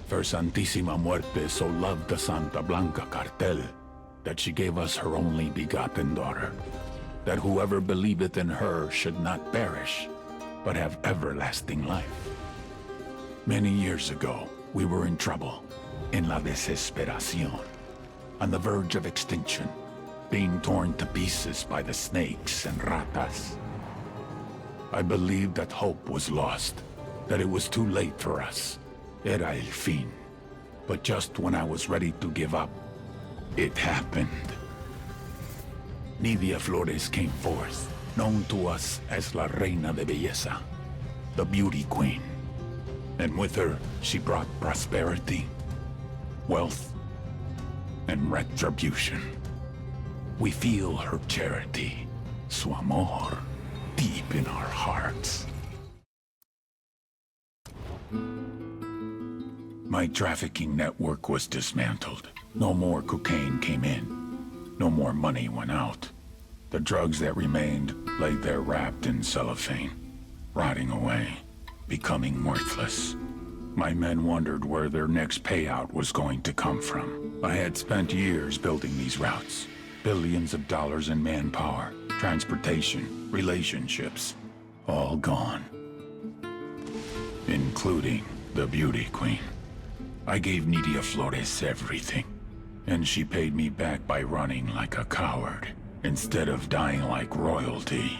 For Santísima Muerte so loved the Santa Blanca cartel that she gave us her only begotten daughter, that whoever believeth in her should not perish, but have everlasting life. Many years ago, we were in trouble, in la desesperación, on the verge of extinction, being torn to pieces by the snakes and ratas. I believed that hope was lost, that it was too late for us. Era el fin. But just when I was ready to give up, it happened. Nidia Flores came forth, known to us as La Reina de Belleza, the Beauty Queen. And with her, she brought prosperity, wealth, and retribution. We feel her charity, su amor, deep in our hearts. My trafficking network was dismantled. No more cocaine came in. No more money went out. The drugs that remained lay there wrapped in cellophane, rotting away, becoming worthless. My men wondered where their next payout was going to come from. I had spent years building these routes. Billions of dollars in manpower, transportation, relationships, all gone. Including the Beauty Queen. I gave Nidia Flores everything, and she paid me back by running like a coward, instead of dying like royalty.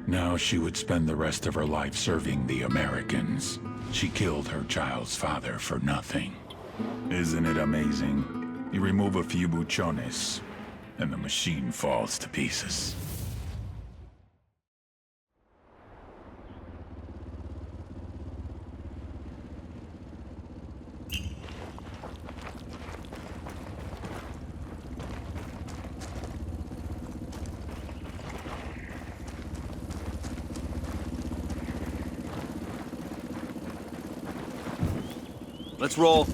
Now she would spend the rest of her life serving the Americans. She killed her child's father for nothing. Isn't it amazing? You remove a few buchones, and the machine falls to pieces. Let's roll.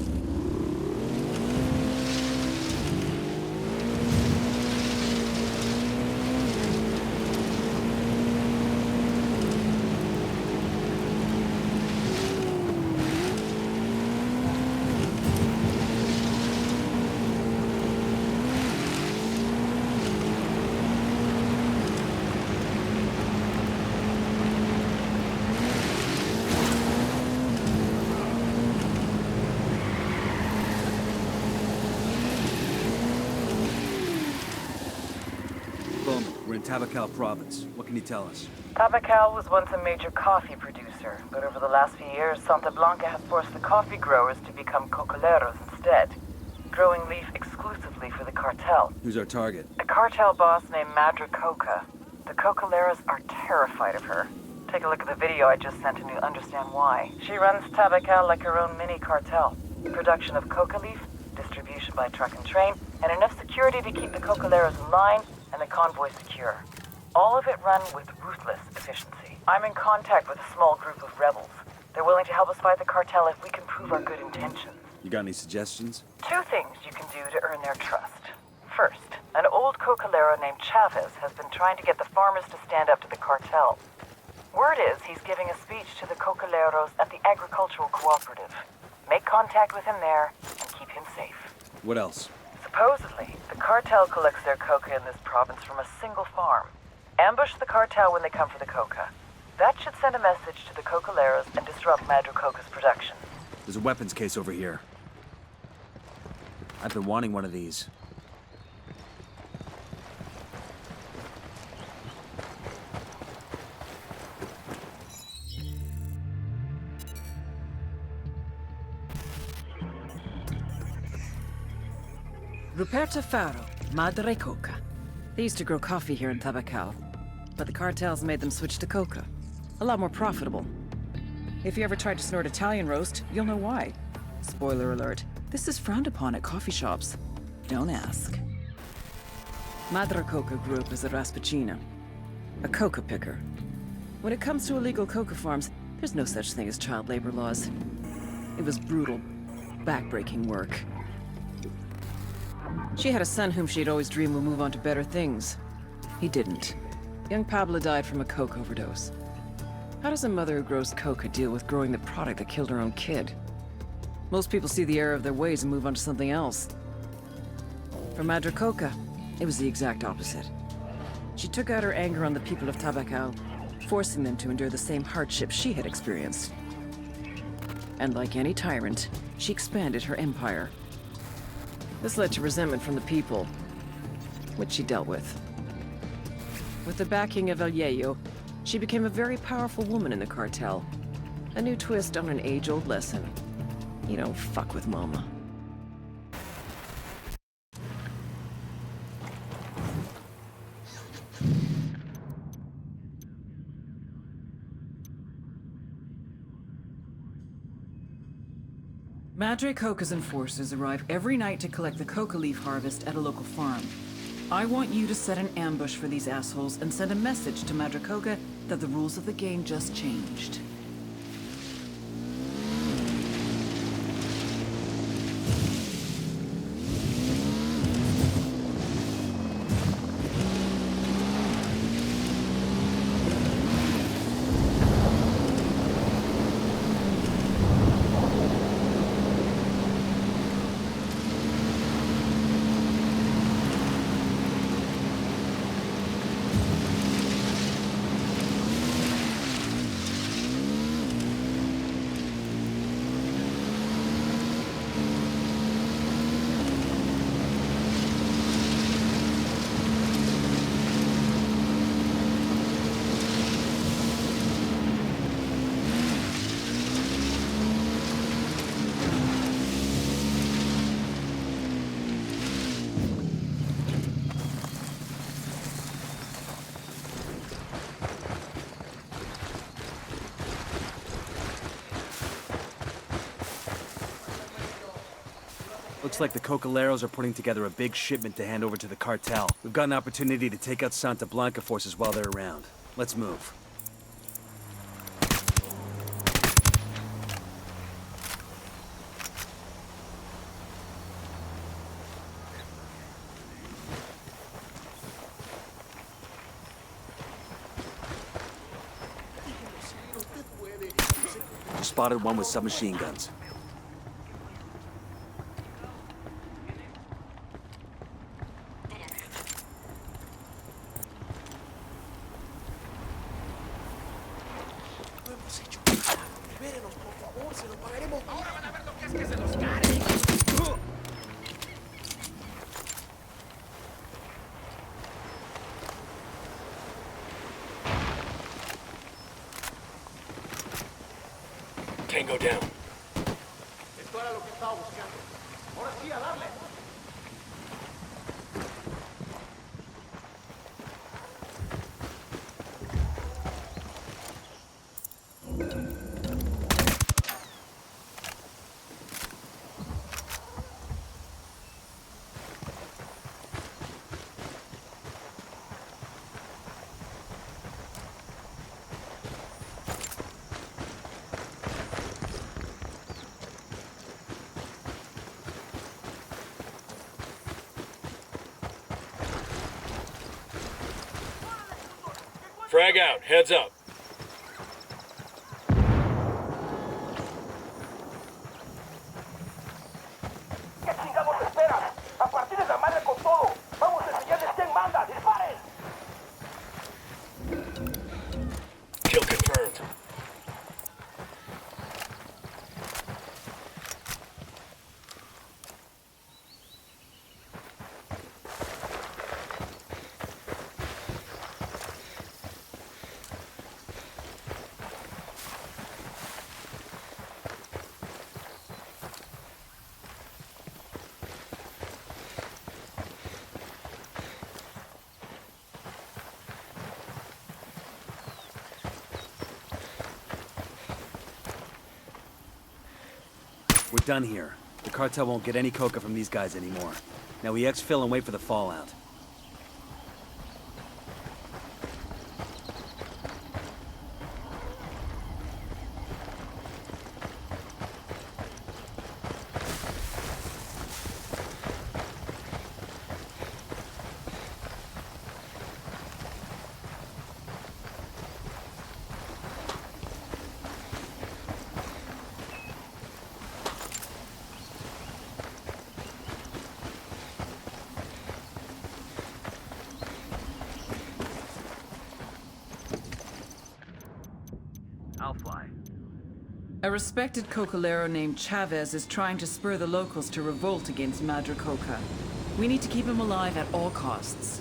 We're in Tabacal province. What can you tell us? Tabacal was once a major coffee producer, but over the last few years, Santa Blanca has forced the coffee growers to become cocoleros instead, growing leaf exclusively for the cartel. Who's our target? A cartel boss named Madre Coca. The cocoleros are terrified of her. Take a look at the video I just sent and you'll understand why. She runs Tabacal like her own mini cartel. Production of coca leaf, distribution by truck and train, and enough security to keep the cocoleros in line and the convoy secure. All of it run with ruthless efficiency. I'm in contact with a small group of rebels. They're willing to help us fight the cartel if we can prove our good intentions. You got any suggestions? 2 things you can do to earn their trust. First, an old cocolero named Chavez has been trying to get the farmers to stand up to the cartel. Word is he's giving a speech to the cocoleros at the agricultural cooperative. Make contact with him there and keep him safe. What else? Supposedly, the cartel collects their coca in this province from a single farm. Ambush the cartel when they come for the coca. That should send a message to the cocoleros and disrupt Madre Coca's production. There's a weapons case over here. I've been wanting one of these. Ruperta Faro, Madre Coca. They used to grow coffee here in Tabacal, but the cartels made them switch to coca. A lot more profitable. If you ever tried to snort Italian roast, you'll know why. Spoiler alert, this is frowned upon at coffee shops. Don't ask. Madre Coca grew up as a raspacina, a coca picker. When it comes to illegal coca farms, there's no such thing as child labor laws. It was brutal, backbreaking work. She had a son whom she'd always dreamed would move on to better things. He didn't. Young Pablo died from a coke overdose. How does a mother who grows coca deal with growing the product that killed her own kid? Most people see the error of their ways and move on to something else. For Madre Coca, it was the exact opposite. She took out her anger on the people of Tabacal, forcing them to endure the same hardships she had experienced. And like any tyrant, she expanded her empire. This led to resentment from the people, which she dealt with. With the backing of El Yayo, she became a very powerful woman in the cartel. A new twist on an age-old lesson. You don't fuck with Mama. Madre Coca's enforcers arrive every night to collect the coca leaf harvest at a local farm. I want you to set an ambush for these assholes and send a message to Madre Coca that the rules of the game just changed. Looks like the Cocaleros are putting together a big shipment to hand over to the cartel. We've got an opportunity to take out Santa Blanca forces while they're around. Let's move. Just spotted one with submachine guns. Tango down. Esto era lo que estaba buscando. Ahora sí, a darle. Frag out. Heads up. ¿Qué chingados esperan? A partir de la madre con todo. Vamos a enseñarles quién manda. ¡Disparen! Kill confirmed. We're done here. The cartel won't get any coca from these guys anymore. Now we exfil and wait for the fallout. A respected cocalero named Chavez is trying to spur the locals to revolt against Madre Coca. We need to keep him alive at all costs.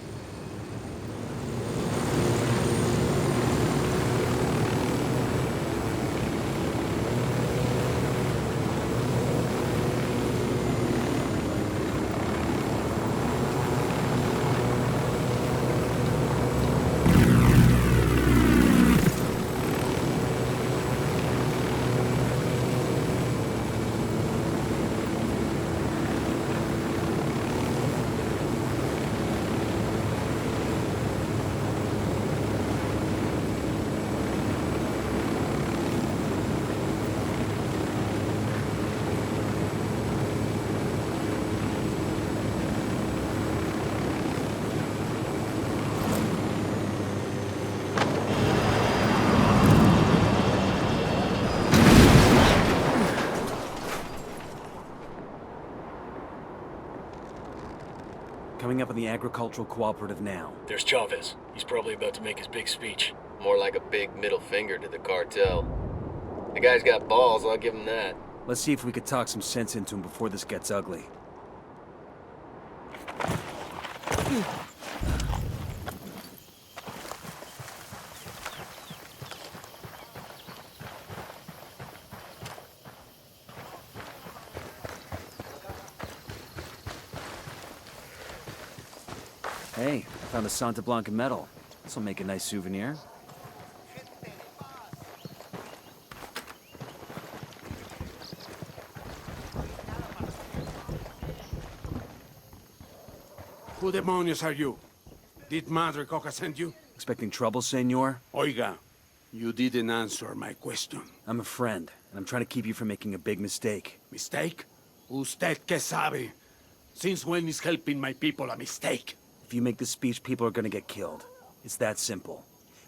Coming up on the agricultural cooperative now. There's Chavez. He's probably about to make his big speech. More like a big middle finger to the cartel. The guy's got balls, I'll give him that. Let's see if we could talk some sense into him before this gets ugly. Hey, found a Santa Blanca medal. This'll make a nice souvenir. Who demonios are you? Did Madre Coca send you? Expecting trouble, senor? Oiga, you didn't answer my question. I'm a friend, and I'm trying to keep you from making a big mistake. Mistake? Usted que sabe? Since when is helping my people a mistake? If you make this speech, people are gonna get killed. It's that simple.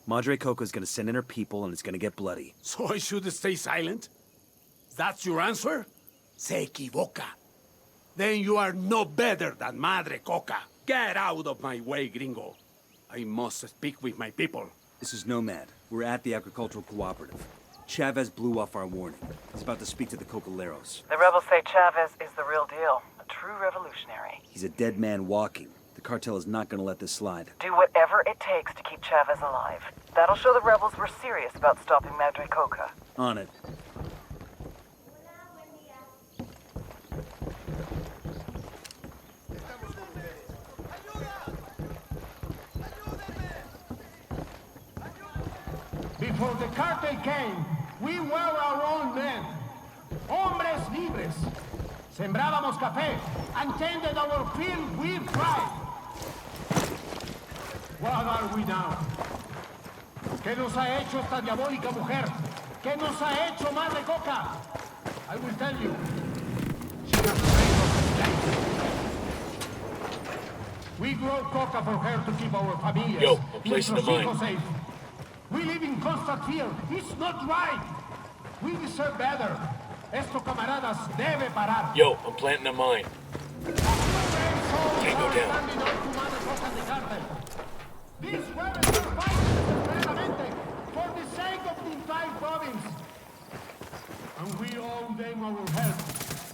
Madre Coca is gonna send in her people, and it's gonna get bloody. So I should stay silent? That's your answer? Se equivoca. Then you are no better than Madre Coca. Get out of my way, gringo. I must speak with my people. This is Nomad. We're at the agricultural cooperative. Chavez blew off our warning. He's about to speak to the Cocaleros. The rebels say Chavez is the real deal. A true revolutionary. He's a dead man walking. The cartel is not gonna let this slide. Do whatever it takes to keep Chavez alive. That'll show the rebels we're serious about stopping Madre Coca. On it. Before the cartel came, we were our own men. Hombres libres. Sembrábamos café and tended our field with pride. What are we now? ¿Qué nos ha hecho esta diabólica mujer? ¿Qué nos ha hecho Madre Coca? I will tell you. She has made us slaves. We grow coca for her to keep our familias. Yo, I'm placing the nuestros mine. hijos safe. We live in constant fear. It's not right. We deserve better. Esto, camaradas, debe parar. Yo, I'm planting a mine. Tango down. These rebels are fighting desesperadamente for the sake of the entire province. And we owe them our help.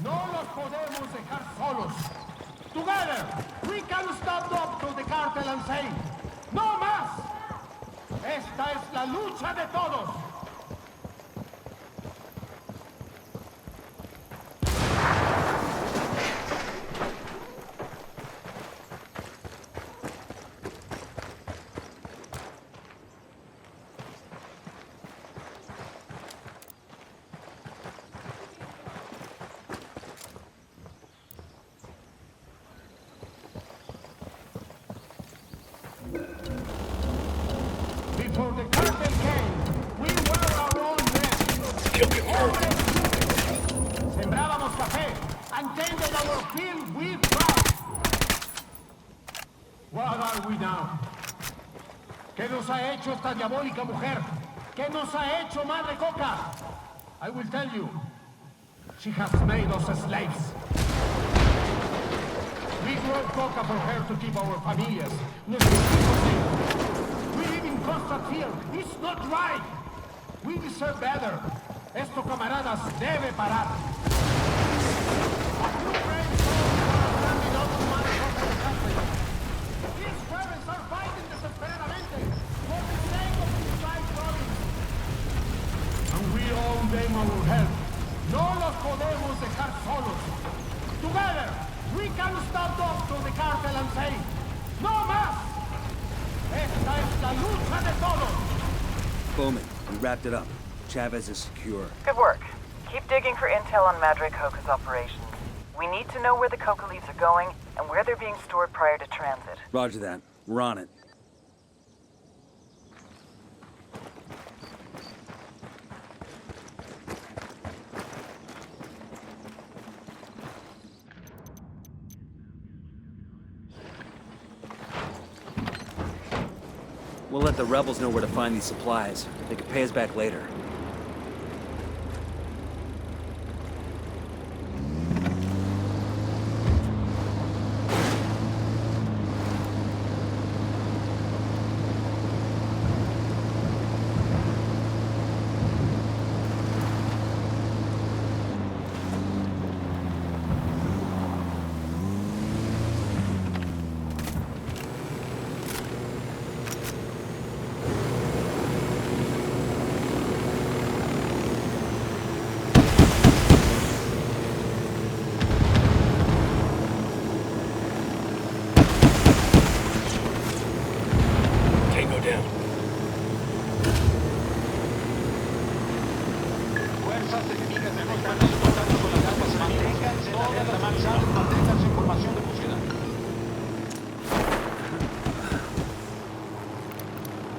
No los podemos dejar solos. Together, we can stop up to the cartel and say, no más. Esta es la lucha de todos. Before the cartel came, we were our own men. Kill confirmed. Sembrábamos café and tended our field with pride. What are we now? ¿Qué nos ha hecho esta diabólica mujer? ¿Qué nos ha hecho Madre Coca? I will tell you. She has made us slaves. We grow coca for her to keep our familias. Nuestros hijos safe. We live in constant fear. It's not right. We deserve better. Esto, camaradas, debe parar. These rebels are fighting desesperadamente for the sake of the inside province. And we owe them our help. No los podemos dejar solos. Together, we can stand up to the cartel and say, no más. Esta es la lucha de todos. Bowman, we wrapped it up. Chavez is secure. Good work. Keep digging for intel on Madre Coca's operations. We need to know where the Coca leads are going and where they're being stored prior to transit. Roger that. We're on it. We'll let the rebels know where to find these supplies. They can pay us back later.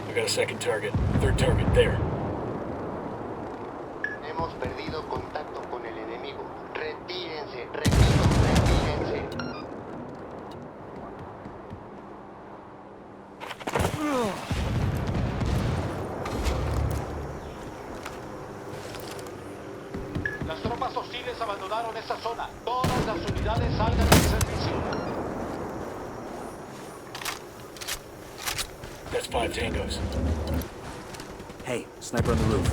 I got a second target. Third target there. Hemos perdido contacto con el enemigo. Retírense, repito, retírense. Las tropas hostiles abandonaron esta zona. Todas las unidades salgan del servicio. That's 5 tangos. Hey, sniper on the roof.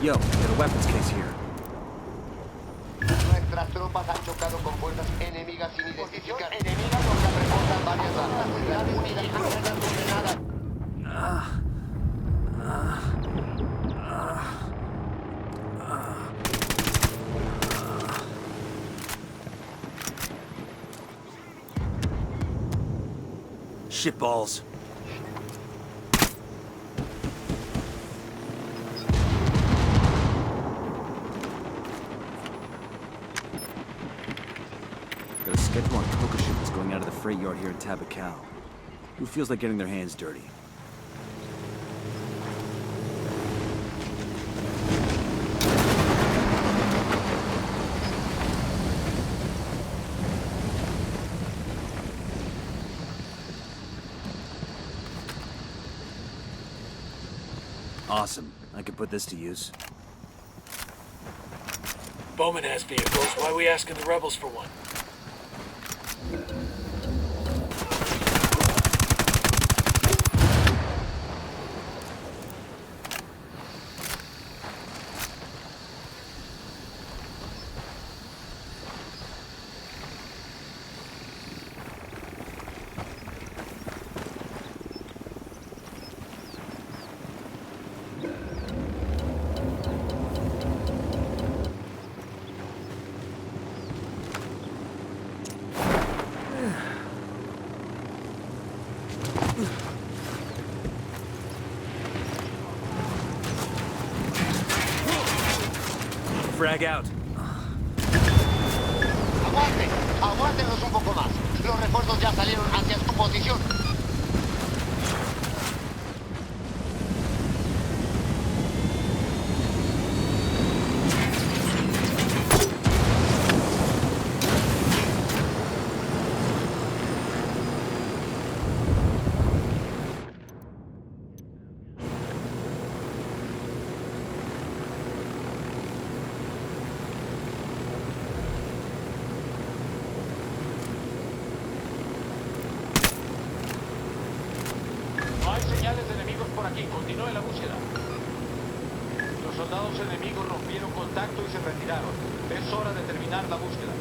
Yo, got a weapons case here. Nuestras tropas han chocado con fuerzas enemigas sin identificar. Enemigas nos reportan varias bajas. Unidades unidas cargan sus granadas. Shitballs. Got a schedule on Coca shipments going out of the freight yard here in Tabacal. Who feels like getting their hands dirty? Awesome. I could put this to use. Bowman has vehicles. Why are we asking the rebels for one? Frag out. Aguanten, aguántenos un poco más. Los refuerzos ya salieron hacia su posición. No hay señales de enemigos por aquí. Continúe la búsqueda. Los soldados enemigos rompieron contacto y se retiraron. Es hora de terminar la búsqueda.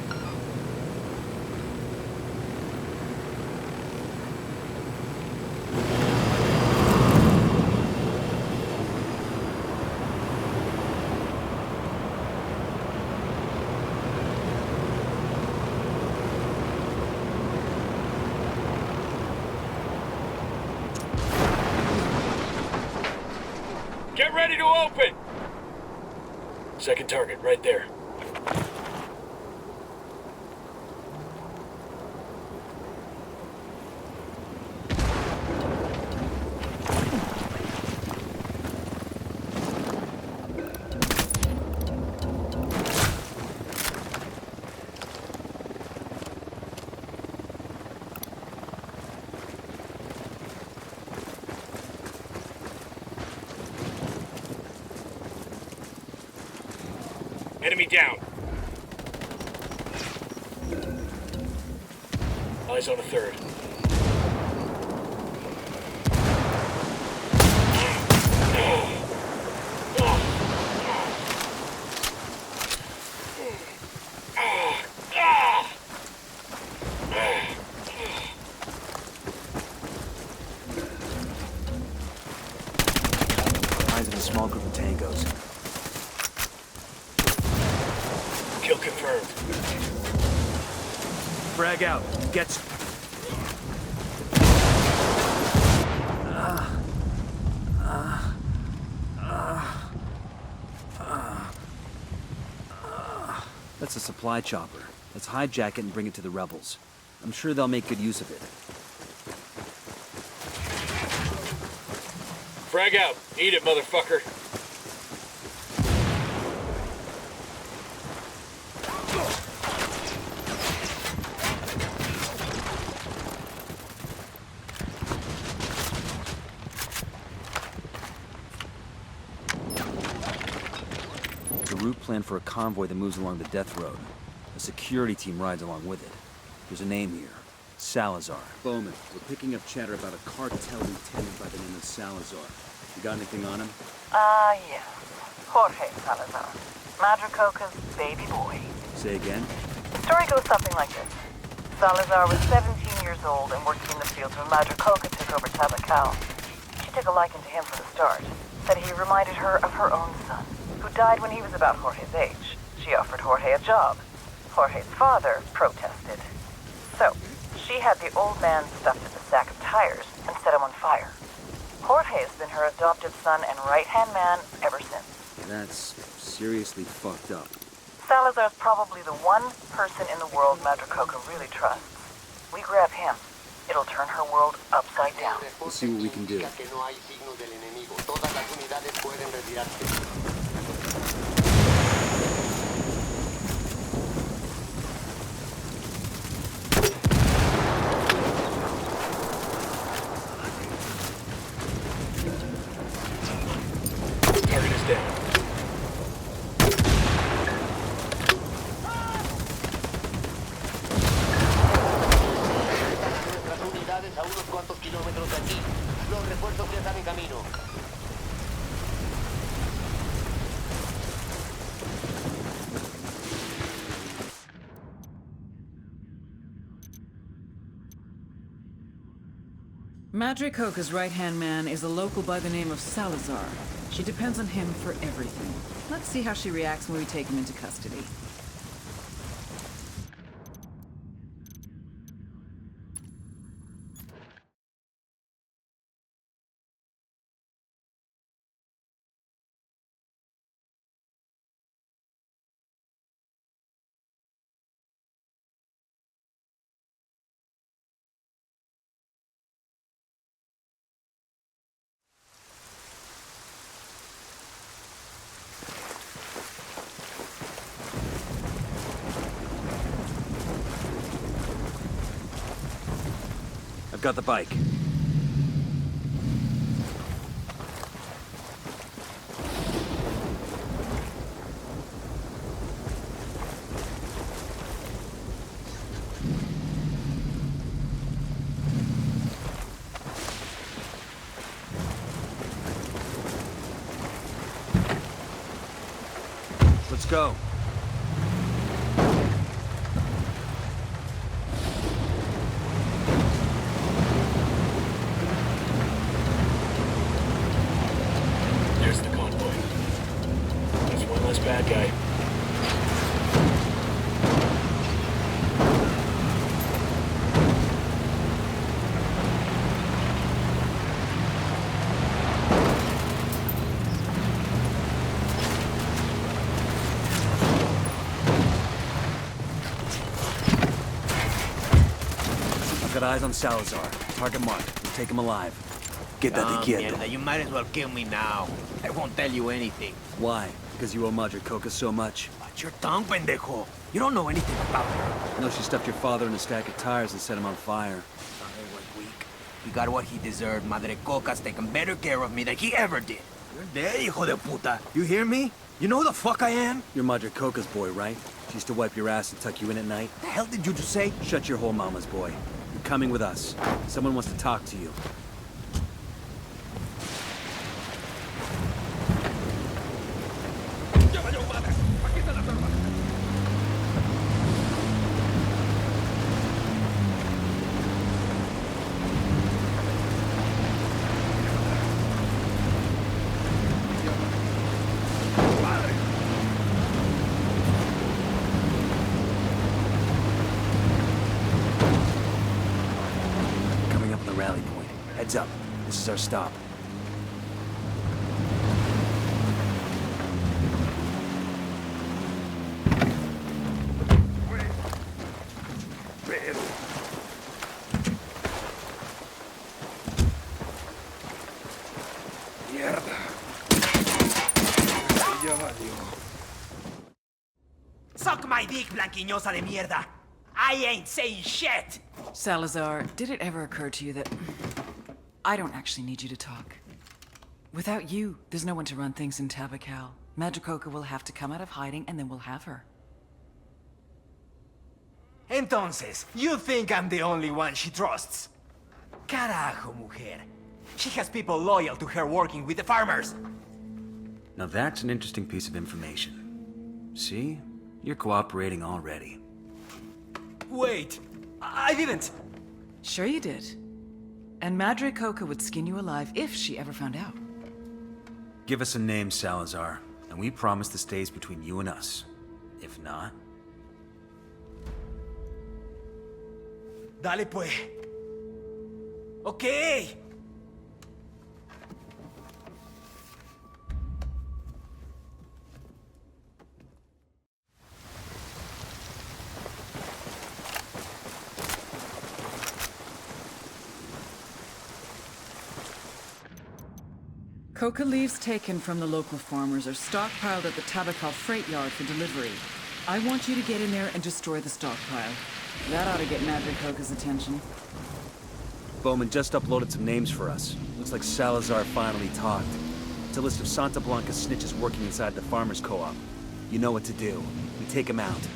Get ready to open! Second target, right there. Enemy down. Eyes on a third. Eyes of a small group of tangos. Kill confirmed. Frag out. Get... That's a supply chopper. Let's hijack it and bring it to the rebels. I'm sure they'll make good use of it. Frag out. Eat it, motherfucker. It's a route planned for a convoy that moves along the death road. A security team rides along with it. There's a name here. Salazar. Bowman, we're picking up chatter about a cartel lieutenant by the name of Salazar. You got anything on him? Yes. Jorge Salazar. Madre Coca's baby boy. Say again? The story goes something like this. Salazar was 17 years old and working in the fields when Madre Coca took over Tabacal. She took a liking to him from the start. Said he reminded her of her own son, who died when he was about Jorge's age. She offered Jorge a job. Jorge's father protested. So, she had the old man stuffed in a sack of tires and set him on fire. Jorge has been her adopted son and right-hand man ever since. That's seriously fucked up. Salazar's probably the one person in the world Madre Coca really trusts. We grab him. It'll turn her world upside down. Let's see what we can do. Target is down. Nuestras unidades a unos cuantos kilómetros de aquí. Los refuerzos ya están en camino. Madre Coca's right-hand man is a local by the name of Salazar. She depends on him for everything. Let's see how she reacts when we take him into custody. I've got the bike. Let's go. There's the convoy. There's one less bad guy. I've got eyes on Salazar. Target marked. We'll take him alive. Get that quieto. Mierda, you might as well kill me now. I won't tell you anything. Why? Because you owe Madre Coca so much? Watch your tongue, pendejo. You don't know anything about her. No, she stuffed your father in a stack of tires and set him on fire. Father was weak. He got what he deserved. Madre Coca's taken better care of me than he ever did. You're dead, hijo de puta. You hear me? You know who the fuck I am? You're Madre Coca's boy, right? She used to wipe your ass and tuck you in at night. The hell did you just say? Shut your hole, mama's boy. You're coming with us. Someone wants to talk to you. Coming up on the rally point. Heads up. This is our stop. Suck my dick, blanquiñosa de mierda. I ain't saying shit. Salazar, did it ever occur to you that I don't actually need you to talk? Without you, there's no one to run things in Tabacal. Madre Coca will have to come out of hiding, and then we'll have her. Entonces, you think I'm the only one she trusts? Carajo, mujer. She has people loyal to her working with the farmers. Now that's an interesting piece of information. See? You're cooperating already. Wait, I didn't. Sure you did. And Madre Coca would skin you alive if she ever found out. Give us a name, Salazar, and we promise this stays between you and us. If not... Dale pues. Okay. Coca leaves taken from the local farmers are stockpiled at the Tabacal freight yard for delivery. I want you to get in there and destroy the stockpile. That ought to get Madre Coca's attention. Bowman just uploaded some names for us. Looks like Salazar finally talked. It's a list of Santa Blanca snitches working inside the farmers' co-op. You know what to do. We take them out.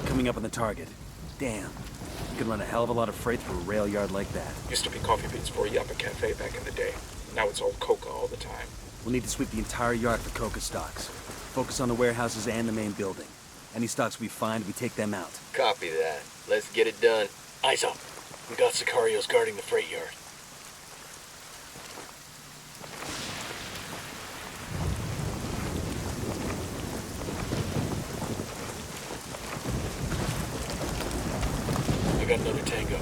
Coming up on the target. Damn. You could run a hell of a lot of freight through a rail yard like that. Used to be coffee beans for a Yappa Cafe back in the day. Now it's all Coca all the time. We'll need to sweep the entire yard for Coca stocks. Focus on the warehouses and the main building. Any stocks we find, we take them out. Copy that. Let's get it done. Eyes up. We got Sicarios guarding the freight yard. I got another tango.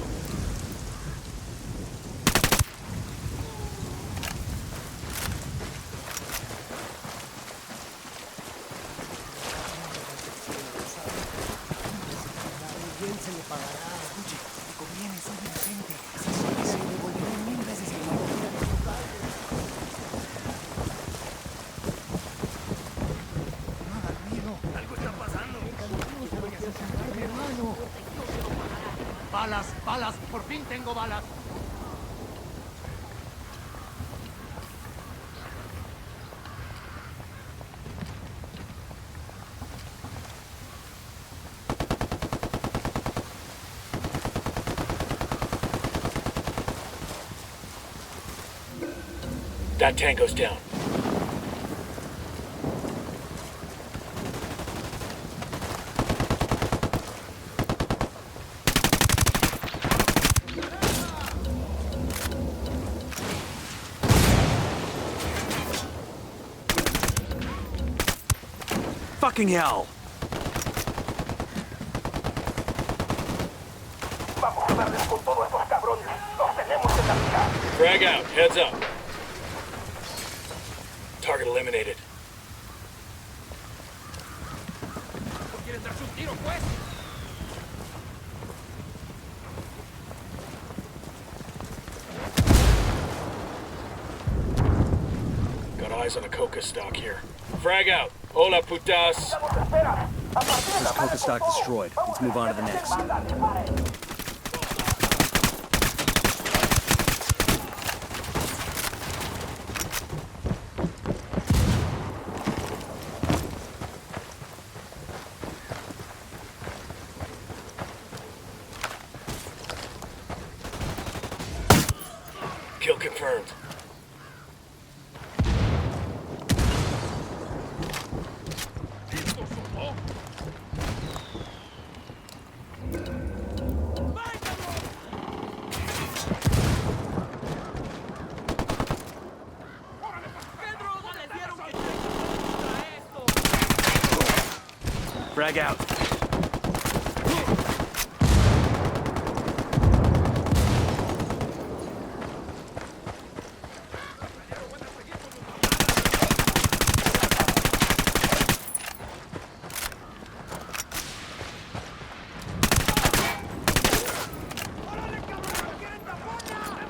Balas, balas, por fin tengo balas. That tango's down. Fucking hell! Frag out. Heads up. Target eliminated. Got eyes on a Coca stock here. Frag out. Hola, putas. There's Coca stock destroyed. Let's move on to the next. Kill confirmed. Frag out.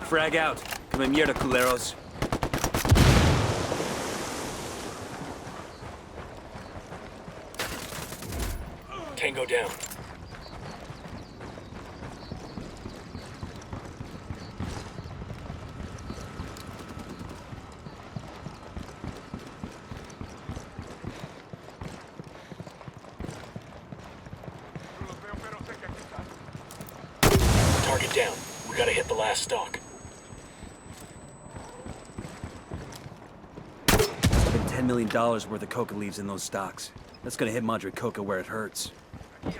Frag out. Come mierda, culeros. Tango down. Target down. We gotta hit the last stock. Been $10 million worth of Coca leaves in those stocks. That's gonna hit Madre Coca where it hurts. That's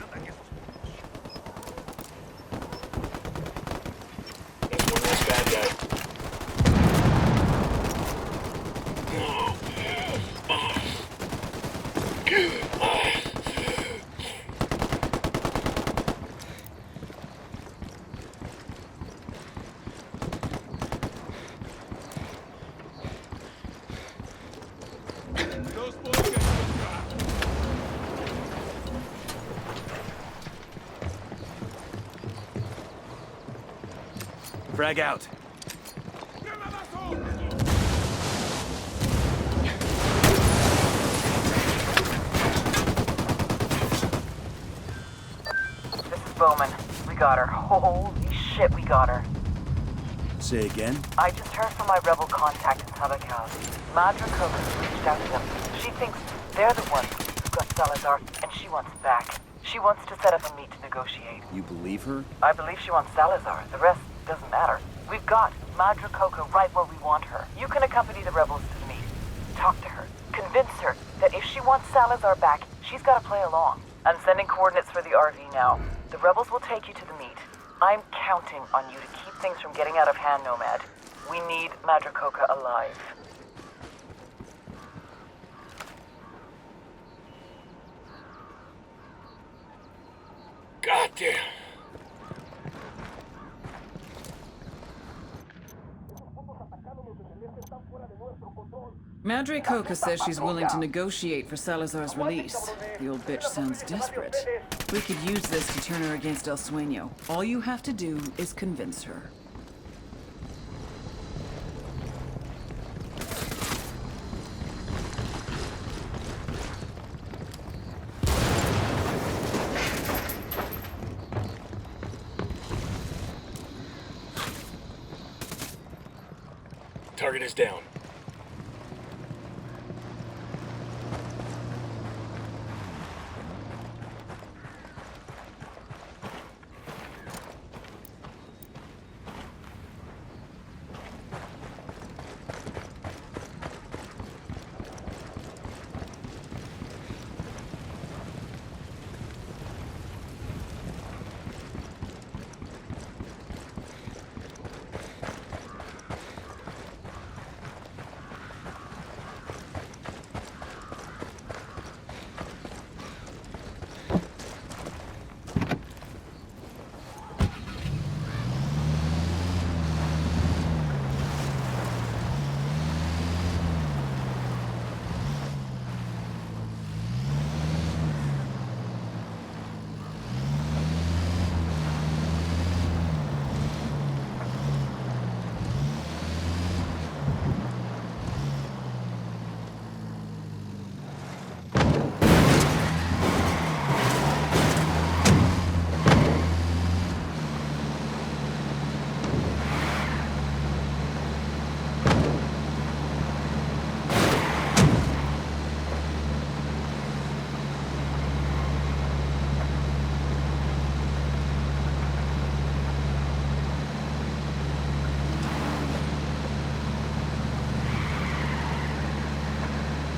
one less bad guy. Frag out. This is Bowman. We got her. Holy shit, we got her. Say again? I just heard from my rebel contact in Santa Blanca. Madre Coca reached out to them. She thinks they're the ones who got Salazar, and she wants back. She wants to set up a meet to negotiate. You believe her? I believe she wants Salazar. The rest doesn't matter. We've got Madre Coca right where we want her. You can accompany the rebels to the meet. Talk to her. Convince her that if she wants Salazar back, she's gotta play along. I'm sending coordinates for the RV now. The rebels will take you to the meet. I'm counting on you to keep things from getting out of hand, Nomad. We need Madre Coca alive. Goddamn. Madre Coca says she's willing to negotiate for Salazar's release. The old bitch sounds desperate. We could use this to turn her against El Sueño. All you have to do is convince her. Target is down.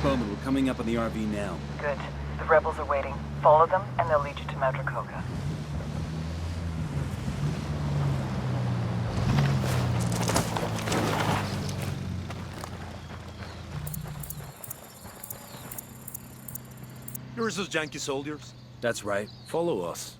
Bowman, we're coming up on the RV now. Good. The rebels are waiting. Follow them, and they'll lead you to Madre Coca. Yours those Yankee soldiers? That's right. Follow us.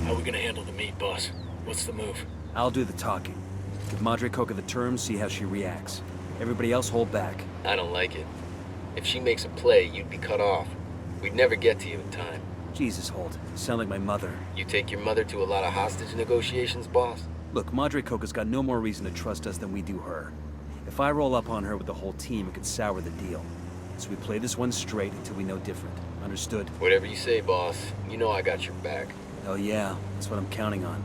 How are we gonna handle the meat, boss? What's the move? I'll do the talking. Give Madre Coca the terms, see how she reacts. Everybody else hold back. I don't like it. If she makes a play, you'd be cut off. We'd never get to you in time. Jesus, Holt. You sound like my mother. You take your mother to a lot of hostage negotiations, boss? Look, Madre Coca's got no more reason to trust us than we do her. If I roll up on her with the whole team, it could sour the deal. So we play this one straight until we know different. Understood? Whatever you say, boss. You know I got your back. Hell yeah. That's what I'm counting on.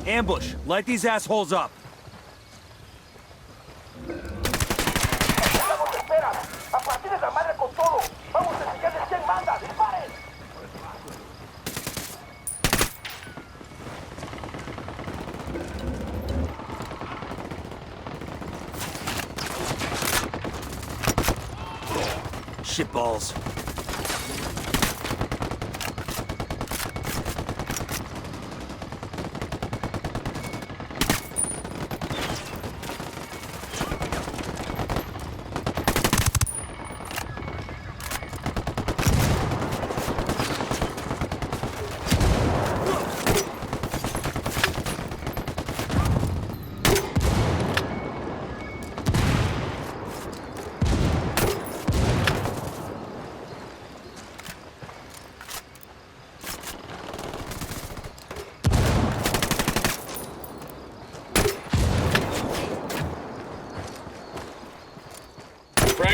Ambush! Light these assholes up! Shitballs.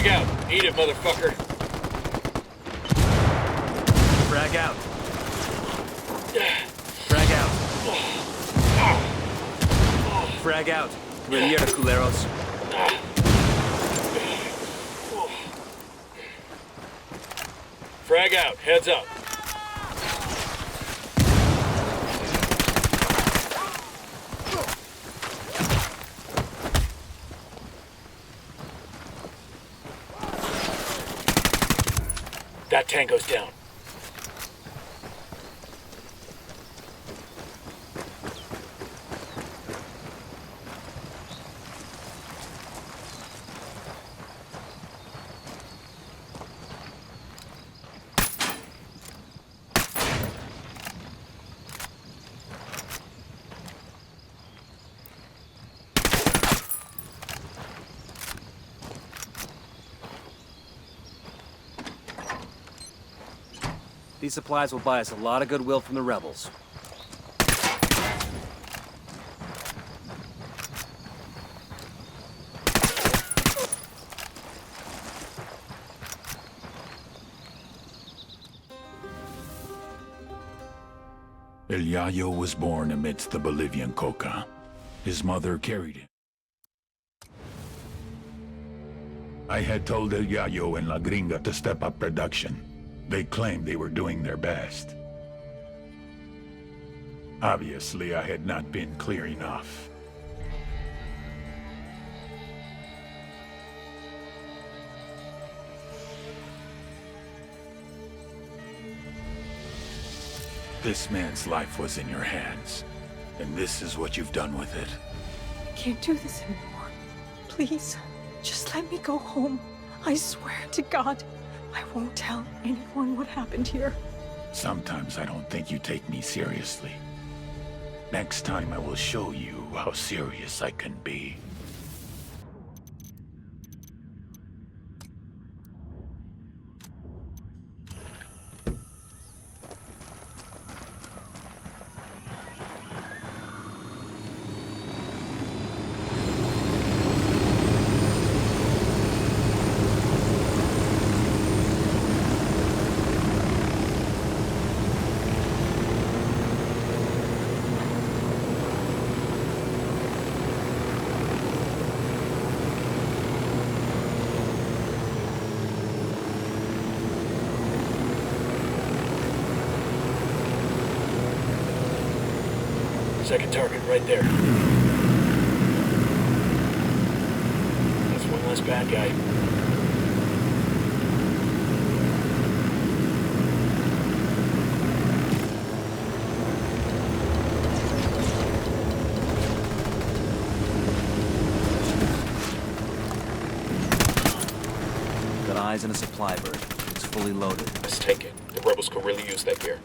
Frag out. Eat it, motherfucker. Frag out. Frag out. Frag out. Reliera, culeros. Frag out. Heads up. That tango's down. These supplies will buy us a lot of goodwill from the rebels. El Yayo was born amidst the Bolivian Coca. His mother carried him. I had told El Yayo and La Gringa to step up production. They claimed they were doing their best. Obviously, I had not been clear enough. This man's life was in your hands, and this is what you've done with it. I can't do this anymore. Please, just let me go home. I swear to God, I won't tell anyone what happened here. Sometimes I don't think you take me seriously. Next time I will show you how serious I can be. Second target right there. That's one less bad guy. Got eyes on a supply bird. It's fully loaded. Let's take it. The rebels could really use that gear.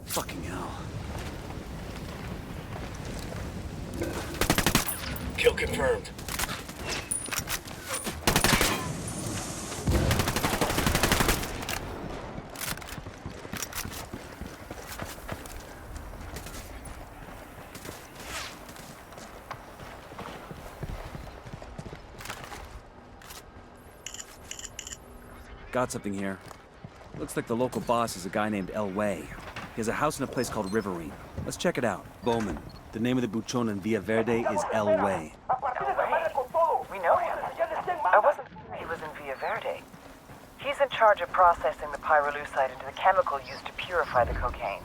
Fucking hell. Kill confirmed. Got something here. Looks like the local boss is a guy named El Way. He has a house in a place called Riverine. Let's check it out. Bowman. The name of the buchon in Villa Verde is El Way. We know him. I wasn't... He was in Villa Verde. He's in charge of processing the pyrolusite into the chemical used to purify the cocaine.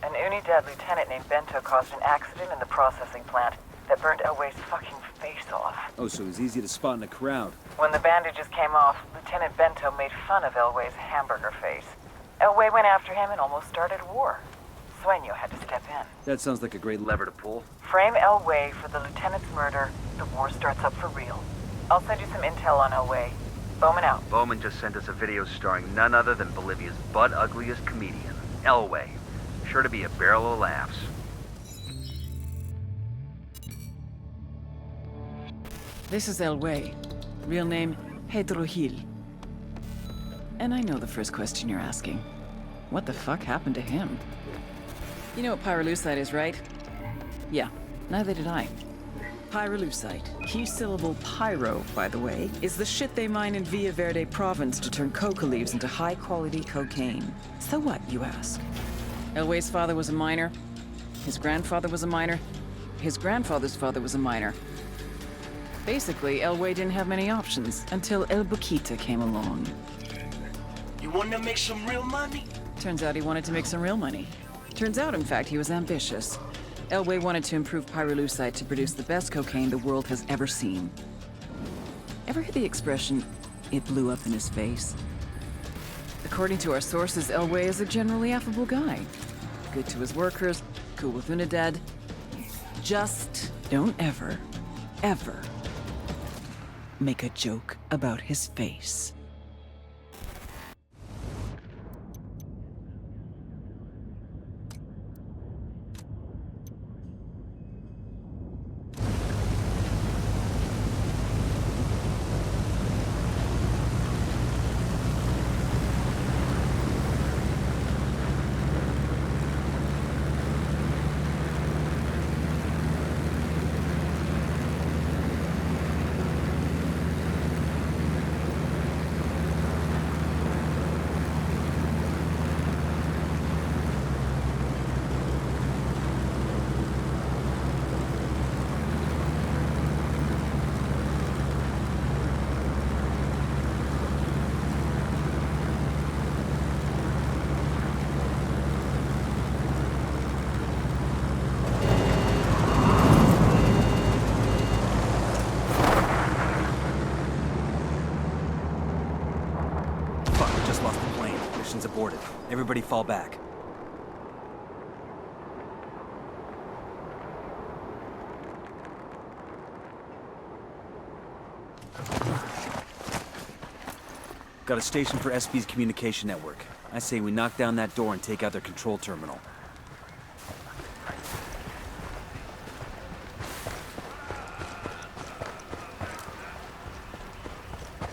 An Unidad lieutenant named Bento caused an accident in the processing plant that burned Elway's fucking face off. Oh, so he's easy to spot in a crowd. When the bandages came off, Lieutenant Bento made fun of Elway's hamburger face. Elway went after him and almost started war. Sueño had to step in. That sounds like a great lever to pull. Frame Elway for the lieutenant's murder. The war starts up for real. I'll send you some intel on Elway. Bowman out. Bowman just sent us a video starring none other than Bolivia's butt-ugliest comedian, Elway. Sure to be a barrel of laughs. This is Elway. Real name, Pedro Gil. And I know the first question you're asking. What the fuck happened to him? You know what pyrolusite is, right? Yeah, neither did I. Pyrolusite, key-syllable pyro, by the way, is the shit they mine in Villa Verde province to turn coca leaves into high-quality cocaine. So what, you ask? Elway's father was a miner. His grandfather was a miner. His grandfather's father was a miner. Basically, Elway didn't have many options until El Boquita came along. You want to make some real money? Turns out he wanted to make some real money. Turns out, in fact, he was ambitious. Elway wanted to improve pyrolusite to produce the best cocaine the world has ever seen. Ever hear the expression, it blew up in his face? According to our sources, Elway is a generally affable guy. Good to his workers, cool with Unidad. Just don't ever make a joke about his face. Aborted. Everybody fall back. Got a station for SB's communication network. I say we knock down that door and take out their control terminal.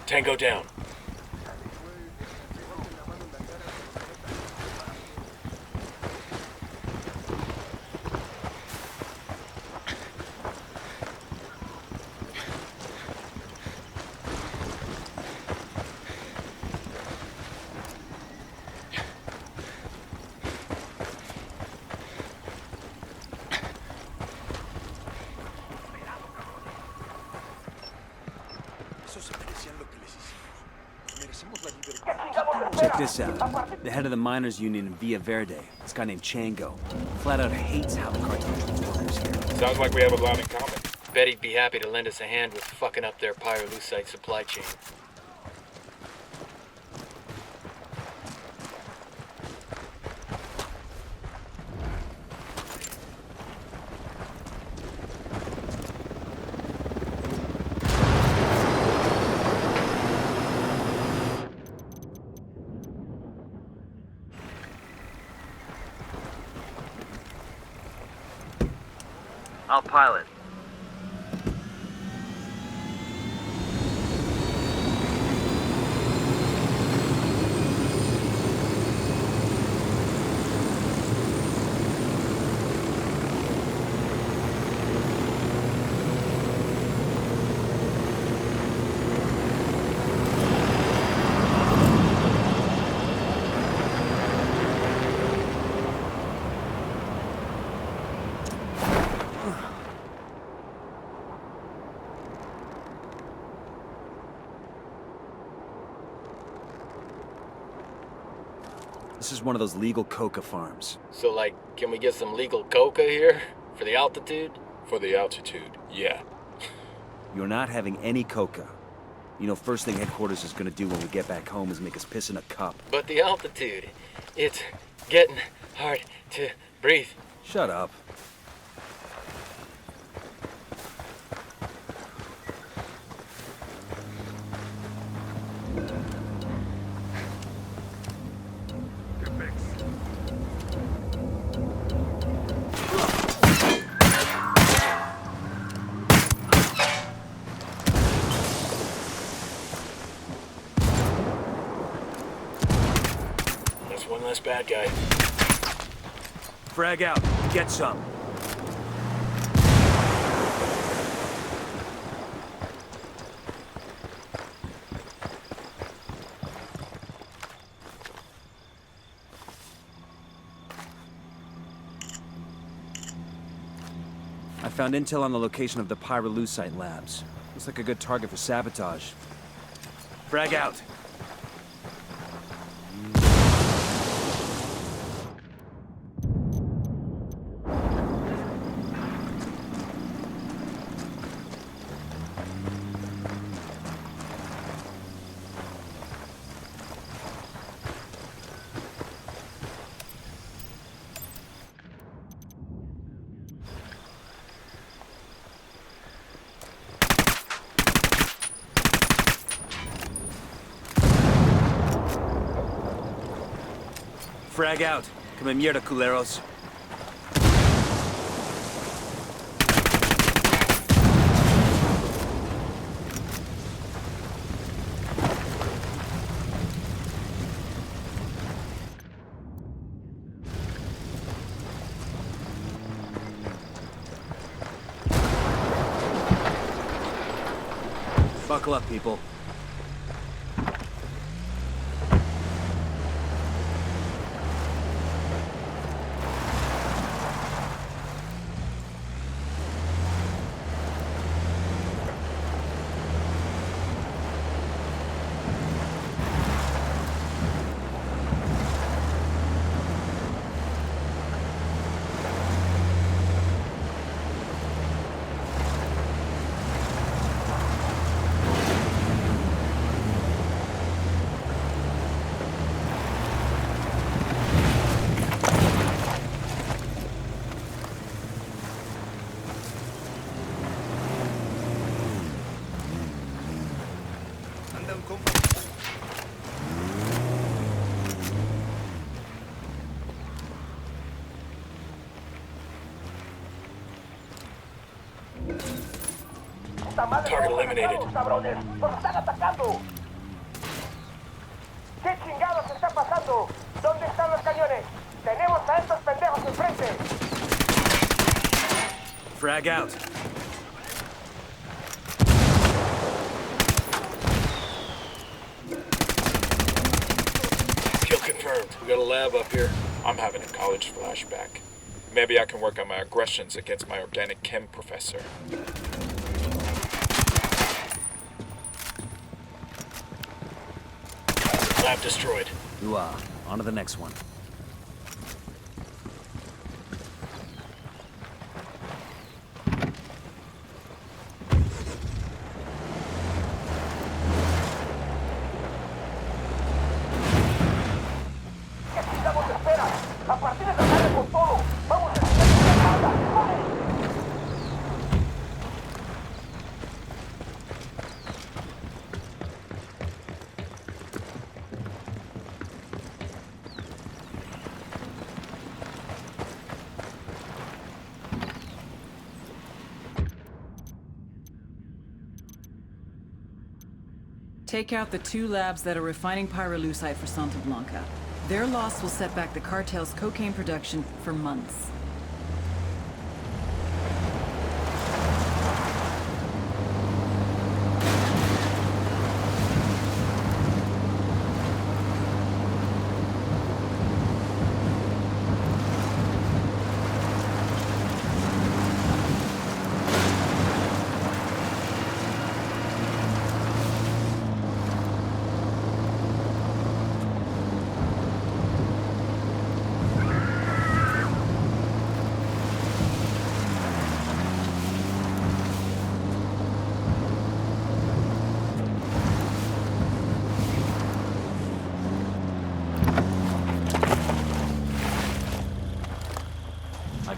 Tango down. Check this out. The head of the miners' union in Villa Verde, this guy named Chango, flat out hates how the cartel treats workers here. Sounds like we have a lot in common. Bet he'd be happy to lend us a hand with fucking up their pyrolusite supply chain. I'll pilot. This is one of those legal coca farms. So, like, can we get some legal coca here? For the altitude? For the altitude, yeah. You're not having any coca. You know, first thing headquarters is gonna do when we get back home is make us piss in a cup. But the altitude, it's getting hard to Breathe. Shut up. That's one less bad guy. Frag out. Get some. I found intel on the location of the pyrolusite labs. Looks like a good target for sabotage. Frag out. Frag out. Come en mierda, culeros. Buckle up, people. Target eliminated. ¡Cabrones! ¡Nos están atacando! ¿Qué chingados está pasando? ¿Dónde están los cañones? ¡Tenemos a estos pendejos enfrente! Frag out. Kill confirmed. We got a lab up here. I'm having a college flashback. Maybe I can work on my aggressions against my organic chem professor. Lab destroyed. On to the next one. ¿Qué chingados esperas? ¡A partir de darle con todo! ¡Vamos a hacer! Take out the 2 labs that are refining pyrolusite for Santa Blanca. Their loss will set back the cartel's cocaine production for months.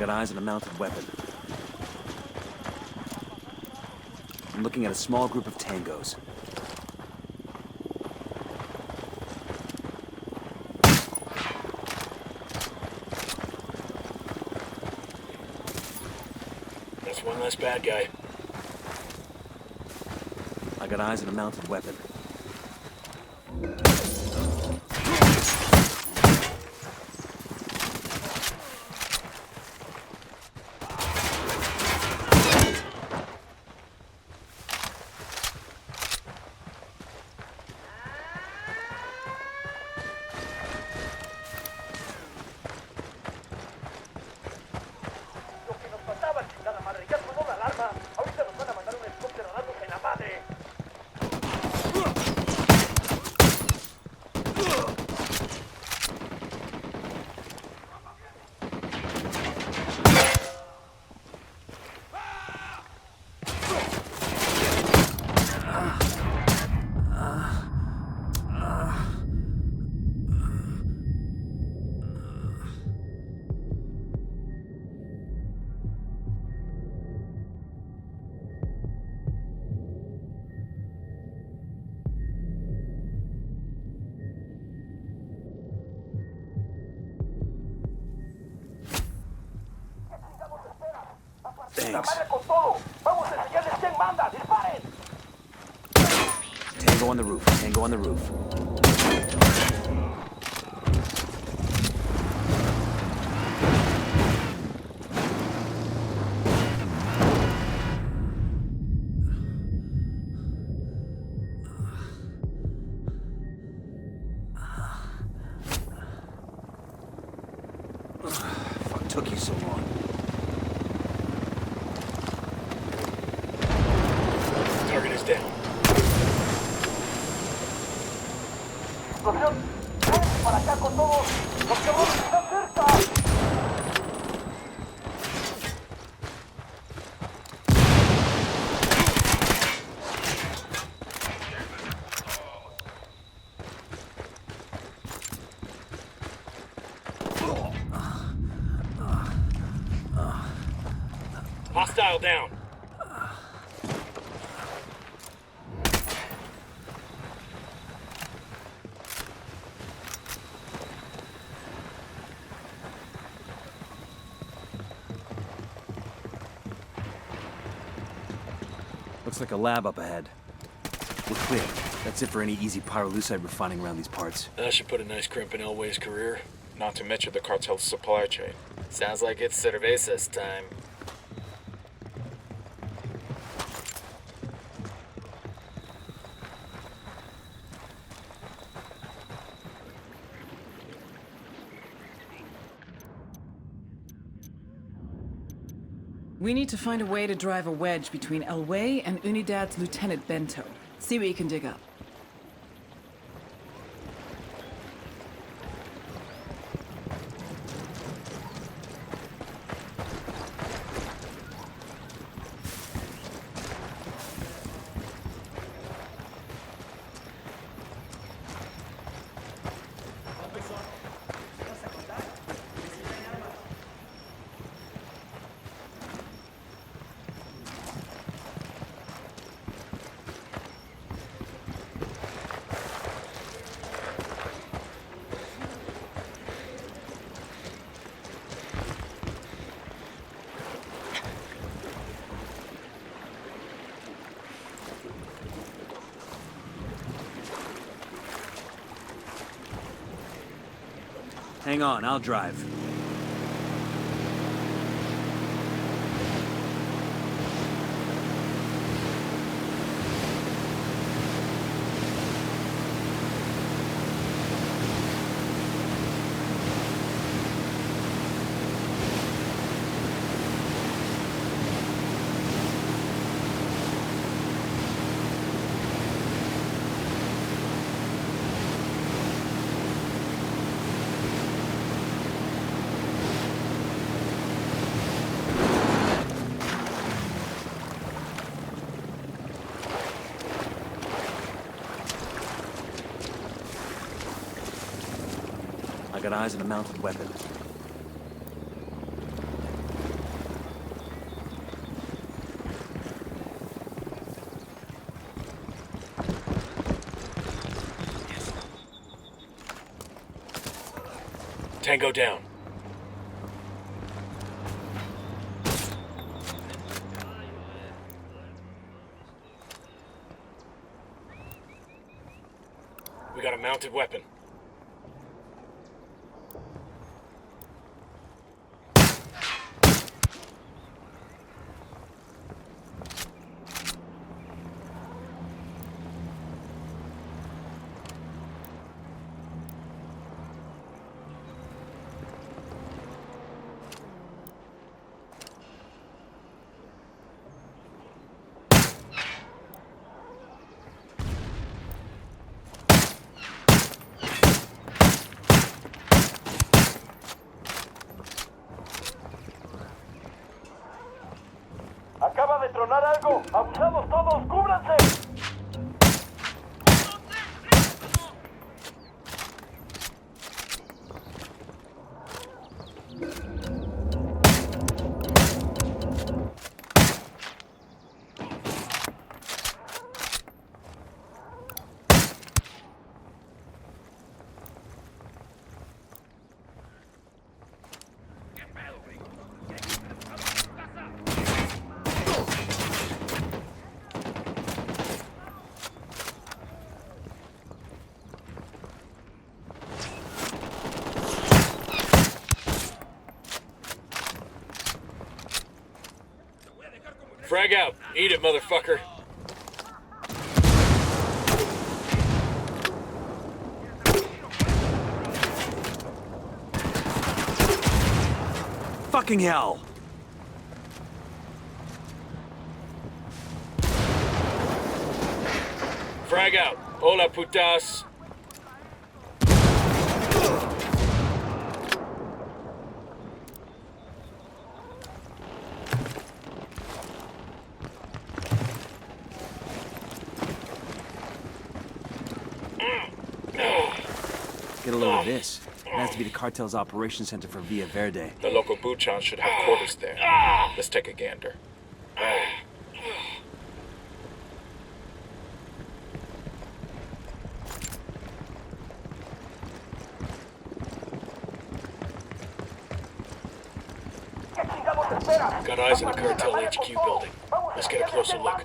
got eyes on a mounted weapon. I'm looking at a small group of tangos. That's one less bad guy. I got eyes on a mounted weapon. Thanks. Tango on the roof. Tango on the roof. Fuck took you so long. Target is down. Hostile down. Looks like a lab up ahead. We're clear. That's it for any easy pyrolusite we're finding around these parts. That should put a nice crimp in Elway's career. Not to mention the cartel's supply chain. Sounds like it's Cerveza's time. We need to find a way to drive a wedge between Elway and Unidad's Lieutenant Bento. See what you can dig up. Hang on, I'll drive. I got eyes on a mounted weapon. Tango down. We got a mounted weapon. Acaba de tronar algo. Abusados todos, cúbranse. Frag out. Eat it, motherfucker. Fucking hell! Frag out. Hola, putas. Get a load of this. It has to be the cartel's operations center for Villa Verde. The local Buchan should have quarters there. Let's take a gander. Got eyes on the cartel HQ building. Let's get a closer look.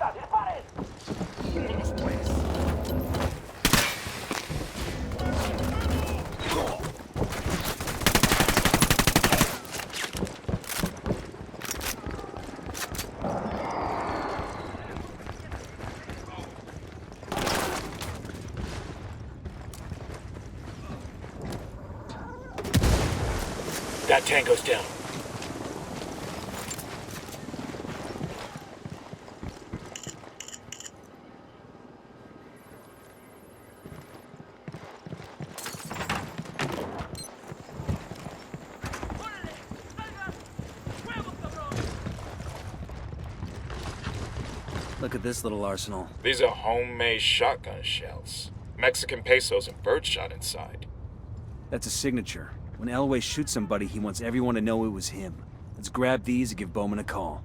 That tango's down. Look at this little arsenal. These are homemade shotgun shells. Mexican pesos and birdshot inside. That's a signature. When Elway shoots somebody, he wants everyone to know it was him. Let's grab these and give Bowman a call.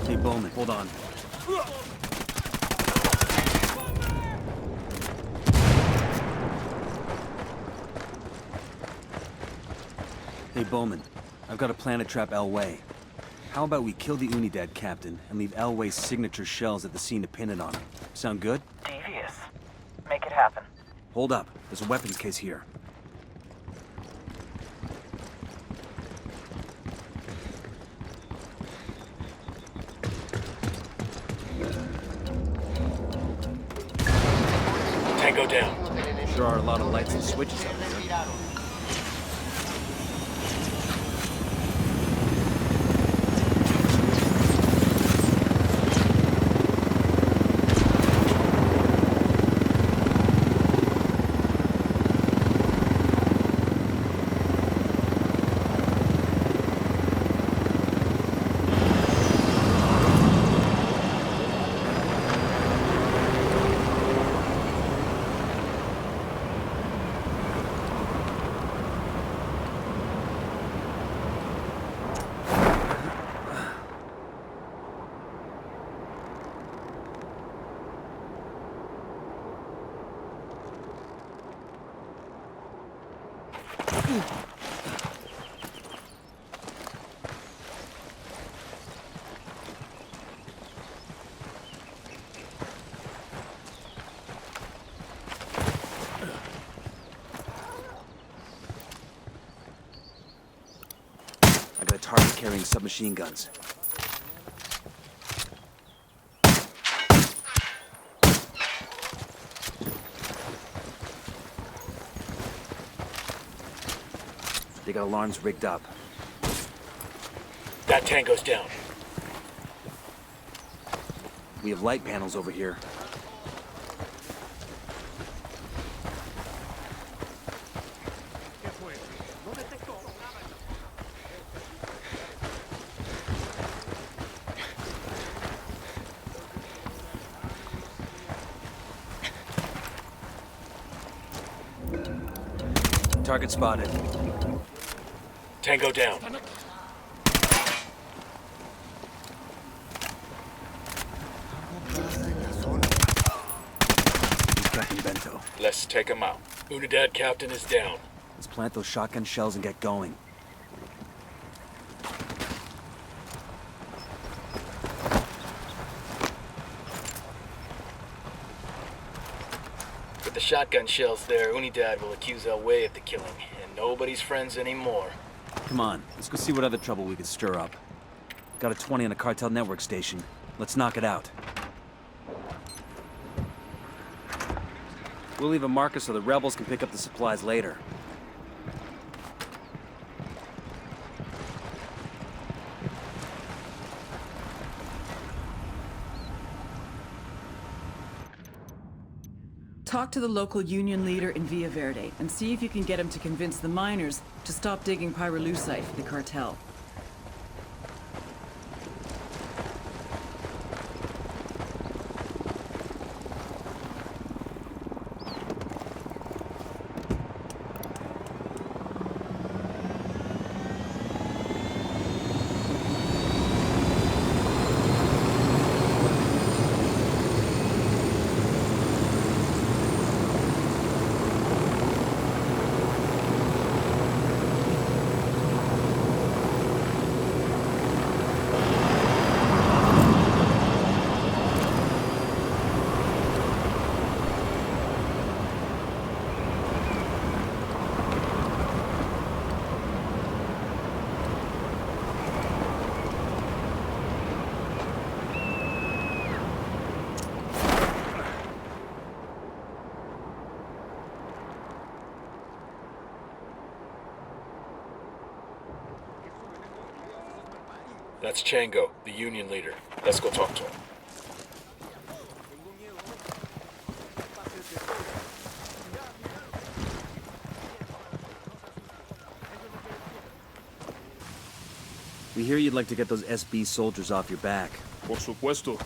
Hey, Bowman, hold on. Hey, Bowman, I've got a plan to trap Elway. How about we kill the Unidad captain and leave Elway's signature shells at the scene to pin it on him? Sound good? Devious. Make it happen. Hold up. There's a weapons case here. Tango down. There are a lot of lights and switches out there. I got a target carrying submachine guns. They got alarms rigged up. That tango's down. We have light panels over here. Target spotted. Tango down. He's Captain Bento. Let's take him out. Unidad captain is down. Let's plant those shotgun shells and get going. With the shotgun shells there, Unidad will accuse El Way of the killing, and nobody's friends anymore. Come on, let's go see what other trouble we could stir up. Got a 20 on a cartel network station. Let's knock it out. We'll leave a marker so the rebels can pick up the supplies later. Talk to the local union leader in Villa Verde and see if you can get him to convince the miners to stop digging pyrolusite for the cartel. That's Chango, the union leader. Let's go talk to him. We hear you'd like to get those SB soldiers off your back. Por supuesto.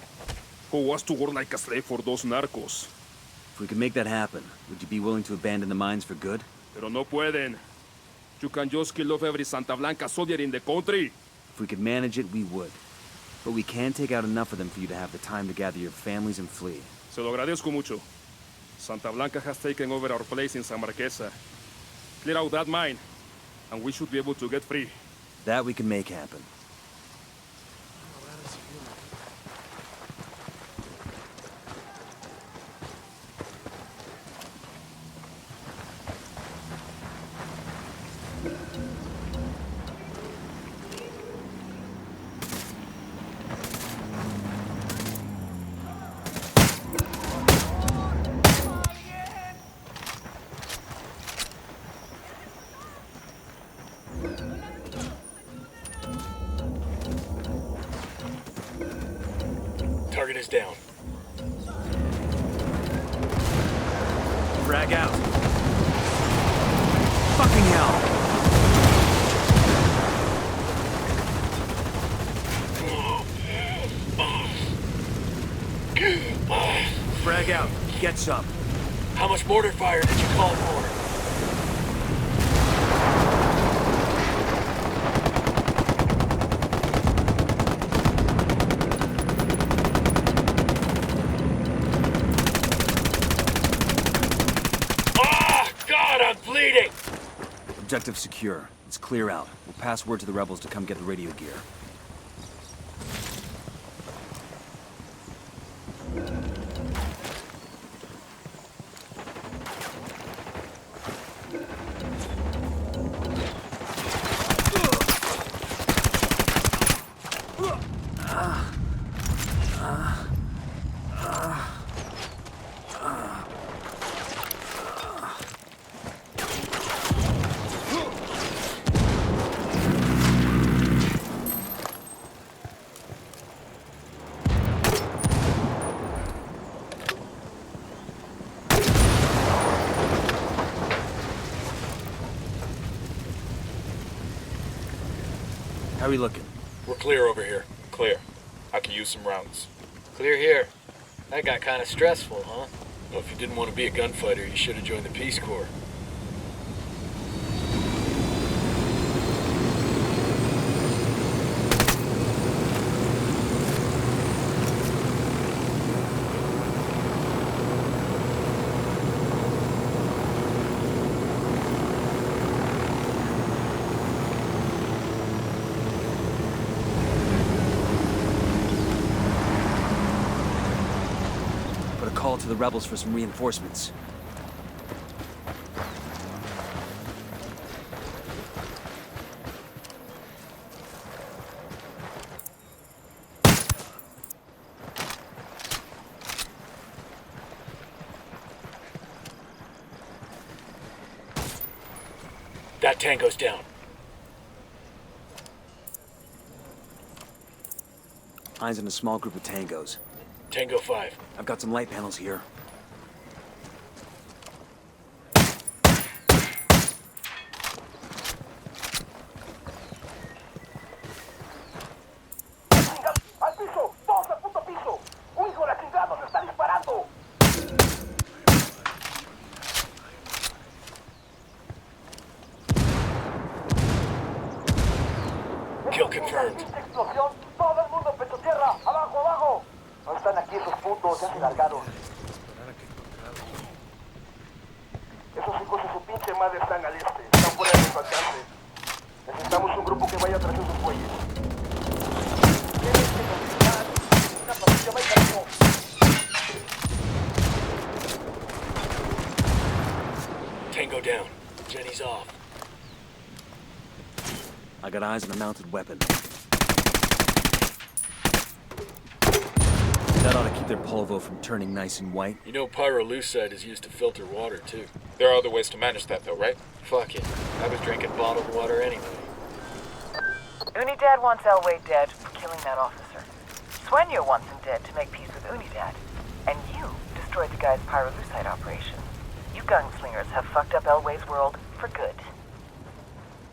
Who wants to work like a slave for those narcos? If we could make that happen, would you be willing to abandon the mines for good? Pero no pueden. You can just kill off every Santa Blanca soldier in the country. If we could manage it, we would. But we can take out enough of them for you to have the time to gather your families and flee. Se lo agradezco mucho. Santa Blanca has taken over our place in San Marquesa. Clear out that mine, and we should be able to get free. That we can make happen. Target is down. Frag out. Fucking hell! Frag out. Get some. How much mortar fire did you call for? Objective secure. It's clear out. We'll pass word to the rebels to come get the radio gear. How are we looking? We're clear over here. Clear. I could use some rounds. Clear here. That got kind of stressful, huh? Well, if you didn't want to be a gunfighter, you should have joined the Peace Corps. Call to the rebels for some reinforcements. That tango's down. Eyes on a small group of tangos. Tango 5. I've got some light panels here. ¡Al piso! ¡Todos al puto piso! ¡Un hijo de la chingada nos está disparando! Kill confirmed. ¡Explosión! ¡Todo el mundo pecho tierra! ¡Abajo, abajo! No están aquí esos putos, ya se largaron. Esos hijos de su pinche madre están al este. Están fuera de nuestro alcance. Necesitamos un grupo que vaya tras esos güeyes. Tienes que continuar. Una patrulla va en camino. Tango down. Jenny's off. I got eyes on a mounted weapon. That ought to keep their polvo from turning nice and white. You know pyrolusite is used to filter water, too. There are other ways to manage that, though, right? Fuck it. I was drinking bottled water anyway. Unidad wants Elway dead for killing that officer. Sueño wants him dead to make peace with Unidad. And you destroyed the guy's pyrolusite operation. You gunslingers have fucked up Elway's world for good.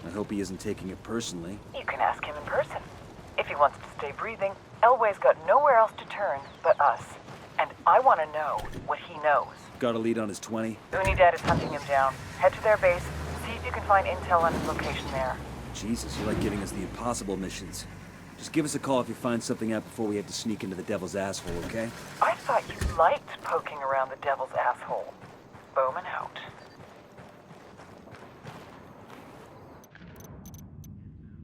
I hope he isn't taking it personally. You can ask him in person. If he wants to stay breathing, Elway's got nowhere else to turn but us. And I want to know what he knows. Got a lead on his 20? Unidad is hunting him down. Head to their base, see if you can find intel on his location there. Jesus, you like giving us the impossible missions. Just give us a call if you find something out before we have to sneak into the devil's asshole, okay? I thought you liked poking around the devil's asshole. Bowman out.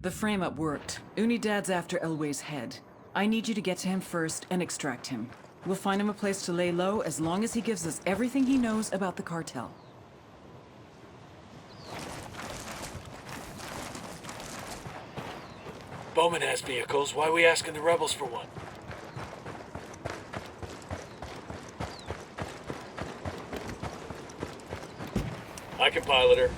The frame-up worked. Unidad's after Elway's head. I need you to get to him first and extract him. We'll find him a place to lay low as long as he gives us everything he knows about the cartel. Bowman has vehicles. Why are we asking the rebels for one? I can pilot her.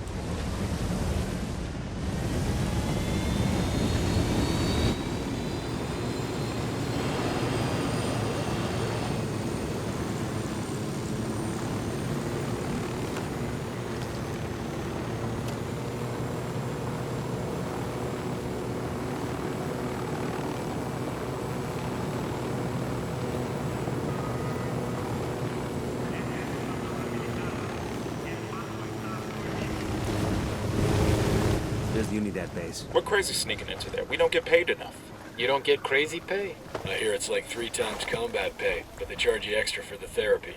There's the Unidad base. We're crazy sneaking into there. We don't get paid enough. You don't get crazy pay? I hear it's like 3 times combat pay, but they charge you extra for the therapy.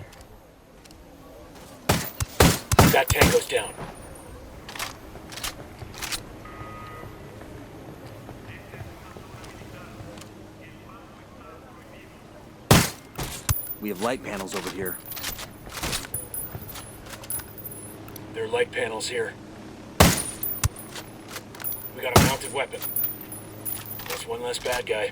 That tango's down. We have light panels over here. There are light panels here. We got a mounted weapon. That's one less bad guy.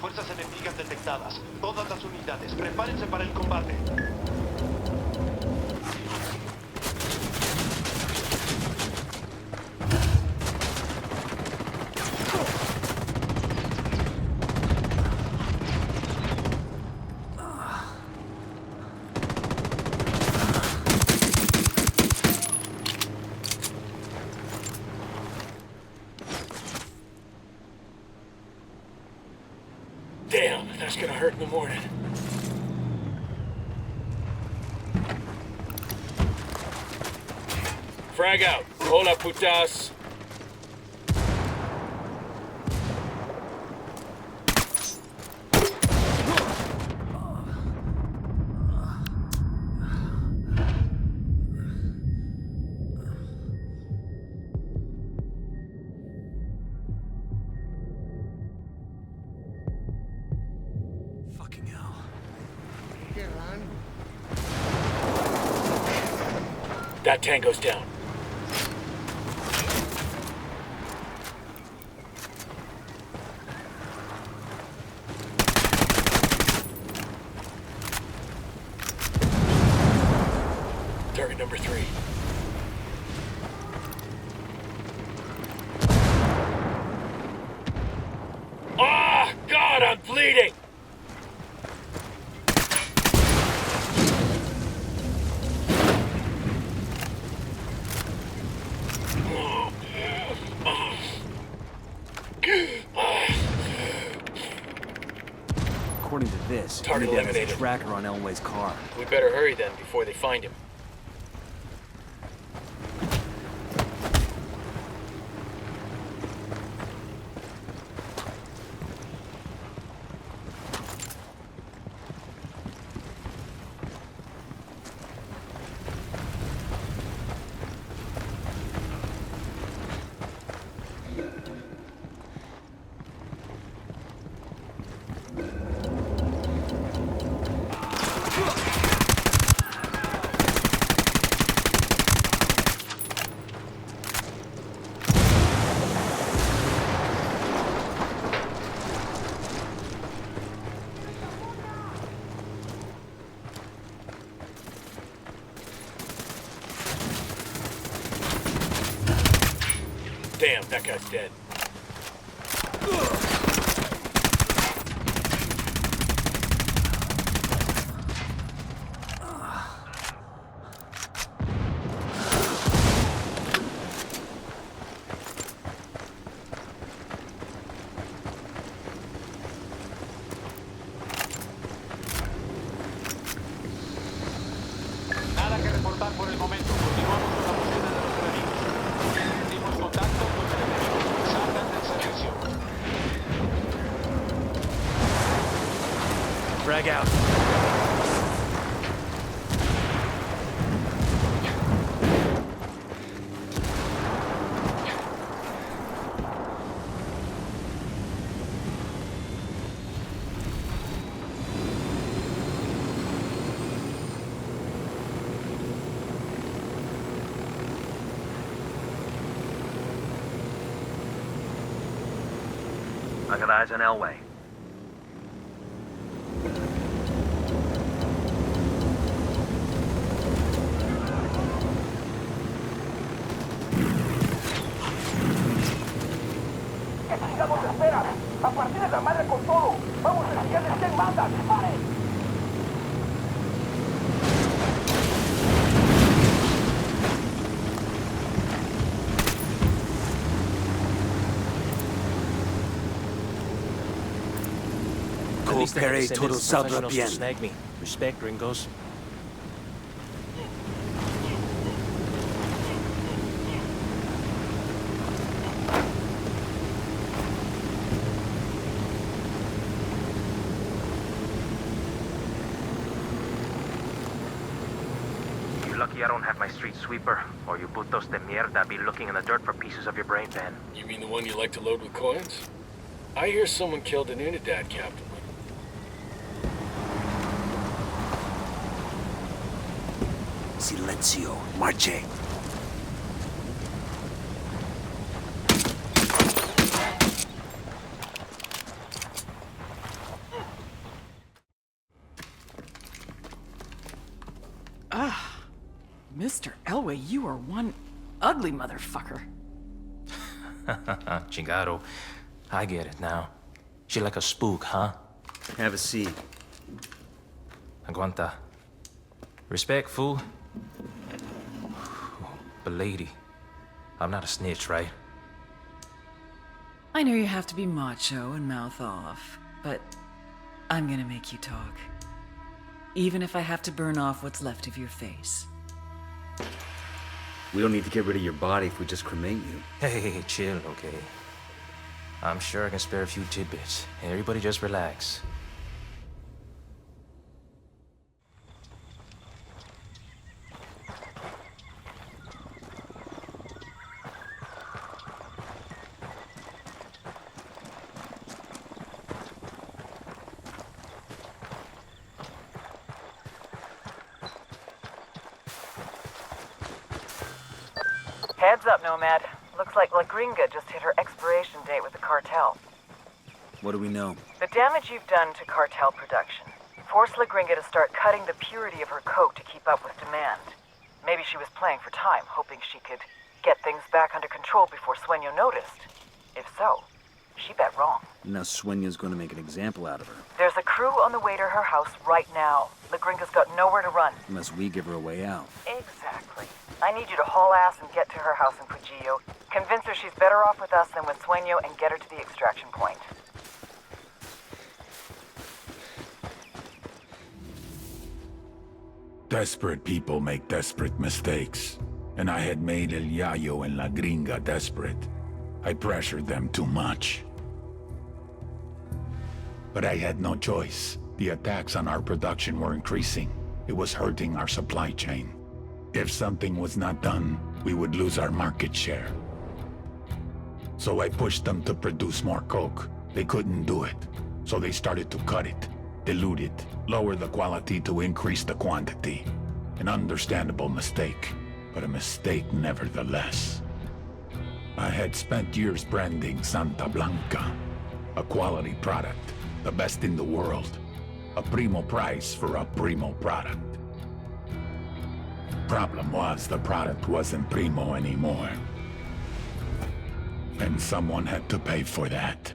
Fuerzas enemigas detectadas. Todas las unidades, prepárense para el combate. Damn, that's gonna hurt in the morning. Frag out. Hola, putas. Fucking hell. That tango's down. Target number 3. Ah, God, I'm bleeding! According to this, Target Unidad has a eliminated. tracker on Elway's car. We better hurry then before they find him. Damn, that guy's dead. Nada que reportar por el momento. Continuamos con la búsqueda de los enemigos. Perdimos contacto con el enemigo. Salgan del servicio. Frag out. I got eyes on Elway. ¿Qué chingados esperas? A partir de la madre con todo. Vamos a enseñarles quién manda. ¡Disparen! Coopere todo saldrá bien. Snag me. Respect, gringos. You're lucky I don't have my street sweeper, or you putos de mierda be looking in the dirt for pieces of your brain pan. You mean the one you like to load with coins? I hear someone killed an Unidad captain. Silencio. Marche. Mr. Elway, you are one ugly motherfucker. Chingado. I get it now. She like a spook, huh? Have a seat. Aguanta. Respect, fool. But lady, I'm not a snitch, right? I know you have to be macho and mouth off, but I'm gonna make you talk. Even if I have to burn off what's left of your face. We don't need to get rid of your body if we just cremate you. Hey, chill, okay? I'm sure I can spare a few tidbits. Everybody just relax. Heads up, Nomad. Looks like La Gringa just hit her expiration date with the cartel. What do we know? The damage you've done to cartel production forced La Gringa to start cutting the purity of her coke to keep up with demand. Maybe she was playing for time, hoping she could get things back under control before Sueño noticed. If so, she bet wrong. Now Sueño's going to make an example out of her. There's a crew on the way to her house right now. La Gringa's got nowhere to run. Unless we give her a way out. Exactly. I need you to haul ass and get to her house in Pujillo. Convince her she's better off with us than with Sueño and get her to the extraction point. Desperate people make desperate mistakes. And I had made El Yayo and La Gringa desperate. I pressured them too much. But I had no choice. The attacks on our production were increasing. It was hurting our supply chain. If something was not done, we would lose our market share. So I pushed them to produce more coke. They couldn't do it. So they started to cut it, dilute it, lower the quality to increase the quantity. An understandable mistake, but a mistake nevertheless. I had spent years branding Santa Blanca, a quality product, the best in the world. A primo price for a primo product. Problem was, the product wasn't primo anymore. And someone had to pay for that.